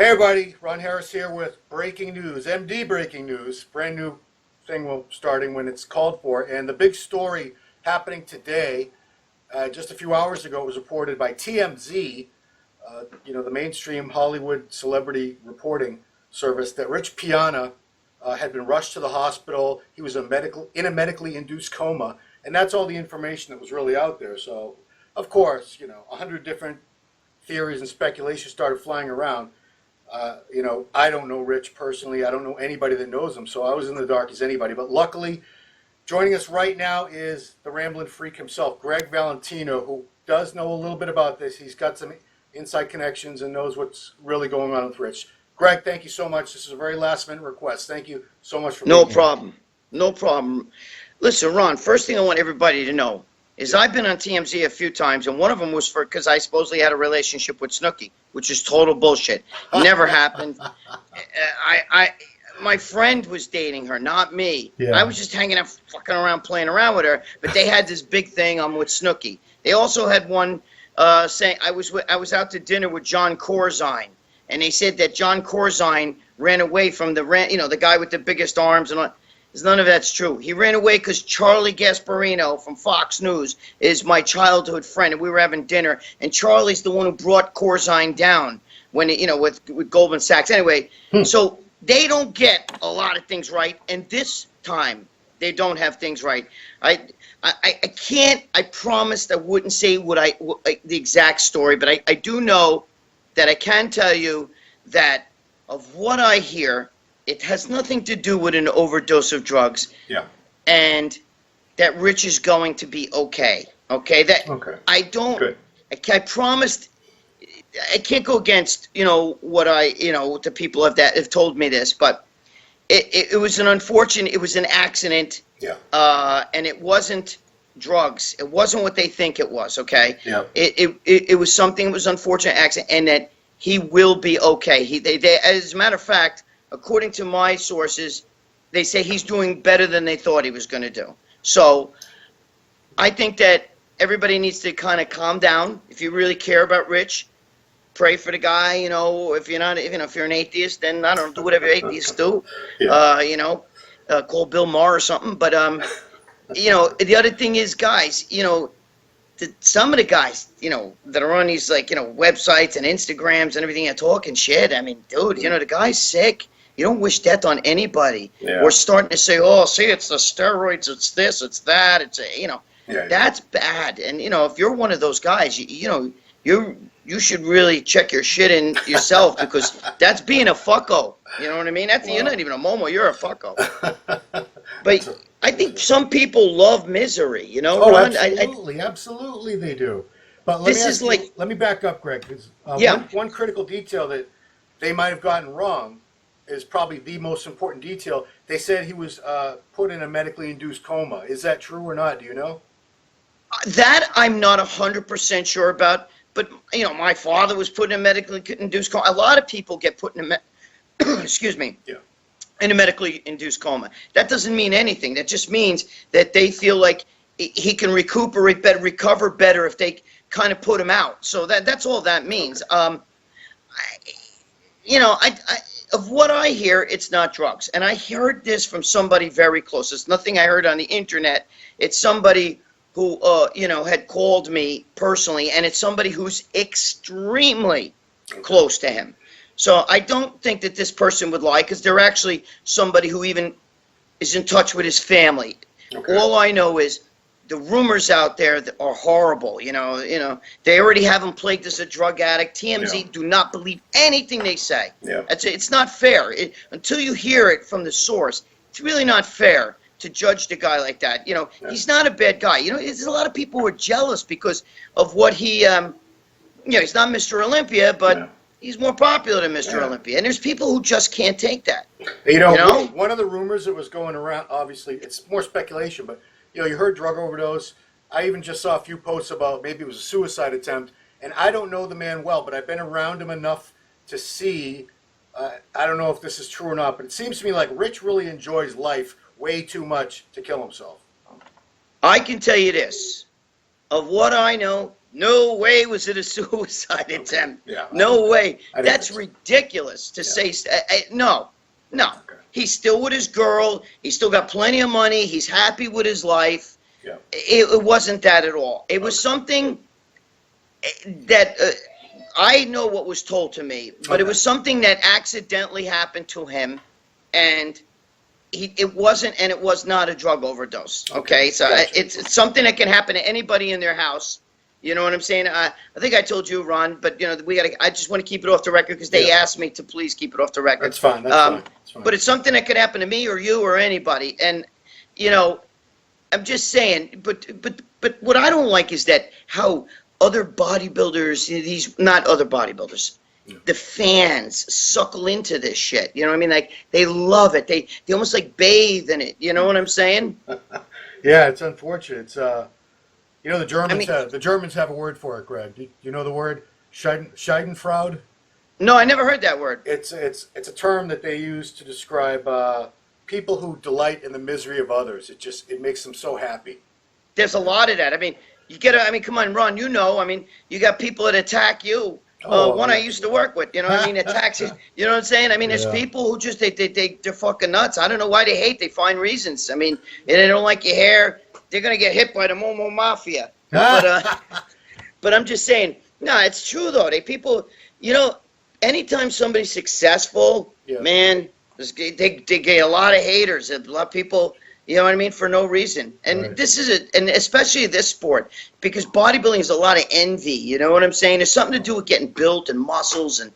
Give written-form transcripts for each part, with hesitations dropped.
Hey everybody, Ron Harris here with breaking news, MD breaking news, brand new thing starting when it's called for. And the big story happening today, just a few hours ago, was reported by TMZ, the mainstream Hollywood celebrity reporting service, that Rich Piana had been rushed to the hospital. He was in a medically induced coma, and that's all the information that was really out there. So, of course, 100 different theories and speculations started flying around. I don't know Rich personally. I don't know anybody that knows him, so I was in the dark as anybody. But luckily, joining us right now is the Ramblin' Freak himself, Gregg Valentino, who does know a little bit about this. He's got some inside connections and knows what's really going on with Rich. Greg, thank you so much. This is a very last-minute request. Thank you so much for being here. No problem. No problem. Listen, Ron, first thing I want everybody to know is I've been on TMZ a few times, and one of them was because I supposedly had a relationship with Snooki, which is total bullshit. Never happened. My friend was dating her, not me. Yeah. I was just hanging out, fucking around, playing around with her. But they had this big thing. I'm with Snooki. They also had one saying I was out to dinner with John Corzine, and they said that John Corzine ran away from the guy with the biggest arms and all. None of that's true. He ran away because Charlie Gasparino from Fox News is my childhood friend, and we were having dinner. And Charlie's the one who brought Corzine down when with Goldman Sachs. Anyway, so they don't get a lot of things right, and this time they don't have things right. I can't. I promised I wouldn't say the exact story, but I do know that I can tell you that of what I hear, it has nothing to do with an overdose of drugs. Yeah. And that Rich is going to be okay. Okay? Okay. I don't. Good. I promised. I can't go against what the people have told me this, but it was an unfortunate. It was an accident. Yeah. And it wasn't drugs. It wasn't what they think it was. Okay. Yeah. It was something. It was an unfortunate accident, and that he will be okay. They as a matter of fact, according to my sources, they say he's doing better than they thought he was going to do. So I think that everybody needs to kind of calm down. If you really care about Rich, pray for the guy. If you're not, if you're an atheist, then I don't know, do whatever atheists do. Yeah. Call Bill Maher or something. But the other thing is, guys, some of the guys, that are on these websites and Instagrams and everything, are talking shit. I mean, dude, the guy's sick. You don't wish death on anybody. Yeah. We're starting to say, oh, see, it's the steroids, it's this, it's that, that's bad. And if you're one of those guys, you should really check your shit in yourself, because that's being a fucko. You know what I mean? You're not even a momo, you're a fucko. But I think some people love misery, Oh, Ron? absolutely they do. But let me back up, Greg. One critical detail that they might have gotten wrong is probably the most important detail. They said he was put in a medically induced coma. Is that true or not? Do you know? That I'm not 100% sure about. But, my father was put in a medically induced coma. A lot of people get put in excuse me. Yeah. In a medically induced coma. That doesn't mean anything. That just means that they feel like he can recuperate better, recover better if they kind of put him out. So that's all that means. Of what I hear, it's not drugs. And I heard this from somebody very close. It's nothing I heard on the internet. It's somebody who, had called me personally, and it's somebody who's extremely close to him. So I don't think that this person would lie, because they're actually somebody who even is in touch with his family. Okay. All I know is the rumors out there that are horrible. They already have him plagued as a drug addict. TMZ do not believe anything they say. Yeah. It's not fair. Until you hear it from the source, it's really not fair to judge the guy like that. He's not a bad guy. There's a lot of people who are jealous because of what he, he's not Mr. Olympia, but he's more popular than Mr. Olympia. And there's people who just can't take that. One of the rumors that was going around, obviously, it's more speculation, but, you heard drug overdose. I even just saw a few posts about maybe it was a suicide attempt. And I don't know the man well, but I've been around him enough to see, I don't know if this is true or not, but it seems to me like Rich really enjoys life way too much to kill himself. I can tell you this. Of what I know, No way was it a suicide attempt. Yeah. No way. I didn't That's think so. ridiculous to say. No, no. Okay. He's still with his girl. He's still got plenty of money. He's happy with his life. Yeah. It wasn't that at all. It was something that I know what was told to me, but it was something that accidentally happened to him, and it wasn't, and it was not a drug overdose. Okay, so Gotcha. it's something that can happen to anybody in their house. You know what I'm saying? I think I told you, Ron, but we got. I just want to keep it off the record because they asked me to please keep it off the record. That's fine. That's fine. That's fine. But it's something that could happen to me or you or anybody, and I'm just saying. But what I don't like is that how other bodybuilders, these not other bodybuilders, the fans suckle into this shit. You know what I mean? Like they love it. They almost like bathe in it. You know what I'm saying? Yeah, it's unfortunate. It's the Germans. I mean- the Germans have a word for it, Greg. Do you know the word Schadenfreude? No, I never heard that word. It's a term that they use to describe people who delight in the misery of others. It makes them so happy. There's a lot of that. I mean, come on, Ron. You got people that attack you. One I used to work with, attacks you. You know what I'm saying? I mean, there's people who just they're fucking nuts. I don't know why they hate. They find reasons. I mean, they don't like your hair. They're gonna get hit by the Momo Mafia. But I'm just saying, no, it's true though. People, anytime somebody's successful, man, they get a lot of haters. A lot of people, you know what I mean, for no reason. And Right. this is and especially this sport, because bodybuilding is a lot of envy. You know what I'm saying? There's something to do with getting built and muscles and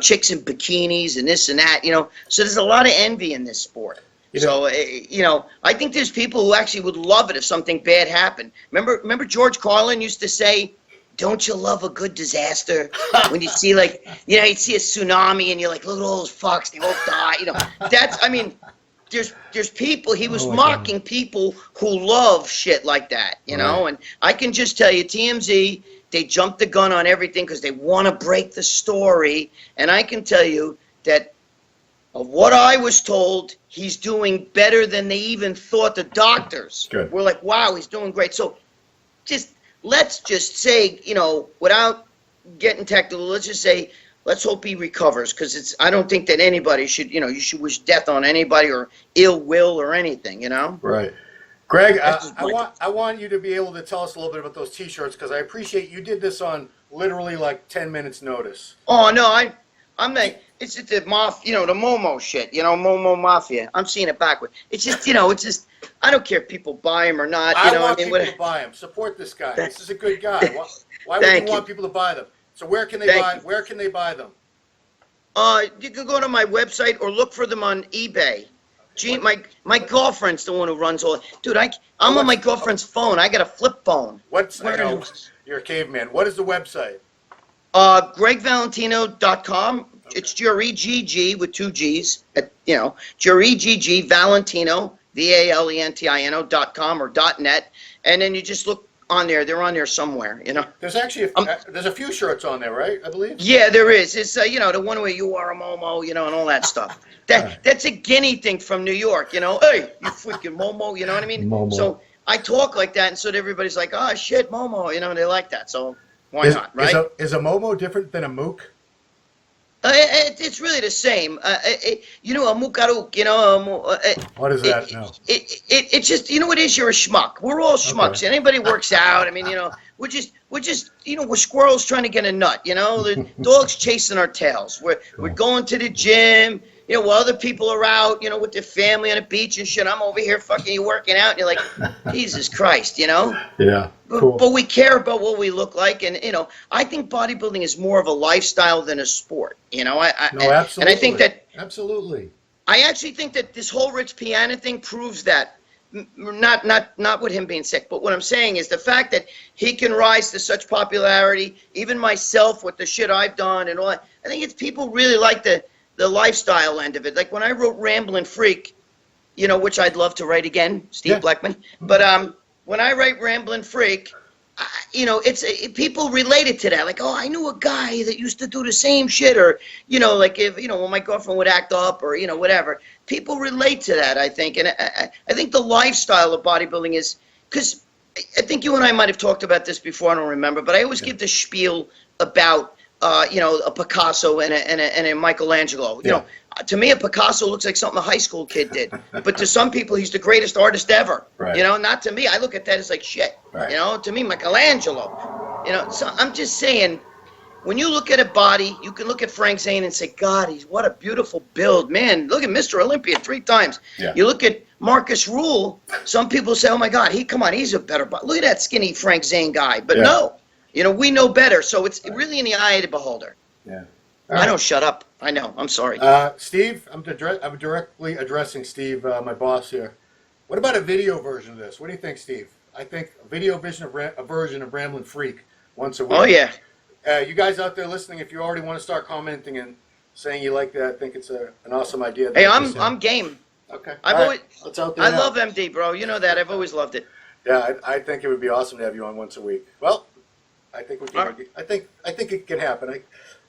chicks in bikinis and this and that. So there's a lot of envy in this sport. I think there's people who actually would love it if something bad happened. Remember George Carlin used to say, "Don't you love a good disaster?" When you see you'd see a tsunami and you're like, "Look at all those fucks, they won't die." There's people, he was mocking people who love shit like that, and I can just tell you, TMZ, they jumped the gun on everything because they want to break the story, and I can tell you that of what I was told, he's doing better than they even thought. The doctors were like, wow, he's doing great. So let's just say, without getting technical, let's just say, let's hope he recovers, because I don't think that anybody should, you should wish death on anybody or ill will or anything, Right. Greg, I want you to be able to tell us a little bit about those T-shirts, because I appreciate you did this on literally like 10 minutes notice. Oh, no, I'm like, it's just the the Momo shit, Momo Mafia. I'm seeing it backward. It's just, I don't care if people buy them or not. I want people to buy them. Support this guy. This is a good guy. Why would you want people to buy them? So where can they buy them? You can go to my website or look for them on eBay. Gee, my girlfriend's the one who runs all. Dude, I'm on my girlfriend's phone. I got a flip phone. I know, you're a caveman. What is the website? GreggValentino.com. It's Gregg with two G's. Gregg Valentino, VALENTINO.com or .net, and then you just look on there. They're on there somewhere. There's actually there's a few shirts on there, right? I believe. Yeah, there is. It's the one where you are a Momo, and all that stuff. That's a guinea thing from New York. Hey, you freaking Momo. You know what I mean? Momo. So I talk like that, and so everybody's like, oh shit, Momo. They like that. So why not, right? Is a Momo different than a Mook? It's really the same. A mukaruk, What is that? No. It's just, it is, you're a schmuck. We're all schmucks. Okay. Anybody works out. I mean, we're just, we're squirrels trying to get a nut, The dog's chasing our tails. We're going to the gym, while other people are out, with their family on the beach and shit. I'm over here fucking working out. And you're like, Jesus Christ, Yeah. Cool. But we care about what we look like, and I think bodybuilding is more of a lifestyle than a sport. No, absolutely. And I think that absolutely. I actually think that this whole Rich Piana thing proves that. Not with him being sick, but what I'm saying is the fact that he can rise to such popularity. Even myself, with the shit I've done and all that, I think it's people really like the lifestyle end of it. Like when I wrote Ramblin' Freak, which I'd love to write again, Steve Blackman. But when I write Ramblin' Freak, people related to that. Like, oh, I knew a guy that used to do the same shit, or like if when my girlfriend would act up, or whatever. People relate to that, I think, and I think the lifestyle of bodybuilding is because I think you and I might have talked about this before. I don't remember, but I always give the spiel about a Picasso and a Michelangelo. You know, to me, a Picasso looks like something a high school kid did. But to some people, he's the greatest artist ever. Right. You know, not to me. I look at that as like shit. Right. You know, to me, Michelangelo. You know, so I'm just saying, when you look at a body, you can look at Frank Zane and say, God, what a beautiful build. Man, look at Mr. Olympia 3 times. Yeah. You look at Marcus Rule, some people say, oh my God, he's a better body. Look at that skinny Frank Zane guy. But no, you know, we know better. So it's really in the eye of the beholder. Yeah. I don't shut up. I know. I'm sorry. Steve, I'm directly addressing Steve, my boss here. What about a video version of this? What do you think, Steve? I think a video version of Ramblin' Freak once a week. Oh, yeah. You guys out there listening, if you already want to start commenting and saying you like that, I think it's an awesome idea. Hey, I'm game. Okay. It's out there I love MD, bro. You know that. I've always loved it. Yeah, I think it would be awesome to have you on once a week. Well, I think we can. I think it can happen.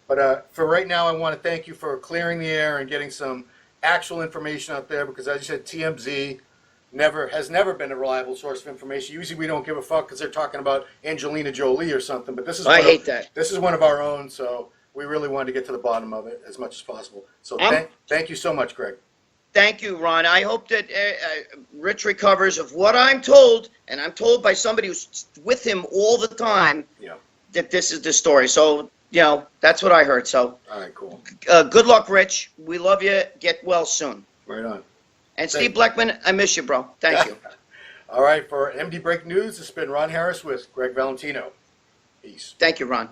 But for right now, I want to thank you for clearing the air and getting some actual information out there, because, as you said, TMZ has never been a reliable source of information. Usually, we don't give a fuck because they're talking about Angelina Jolie or something. But this is I hate that. This is one of our own, so we really wanted to get to the bottom of it as much as possible. So thank you so much, Greg. Thank you, Ron. I hope that Rich recovers. Of what I'm told, and I'm told by somebody who's with him all the time, that this is the story. So, you know, that's what I heard. So, all right, cool. Good luck, Rich. We love you. Get well soon. Right on. And Steve Blackman, I miss you, bro. Thank you. All right, for MD Break News, it's been Ron Harris with Gregg Valentino. Peace. Thank you, Ron.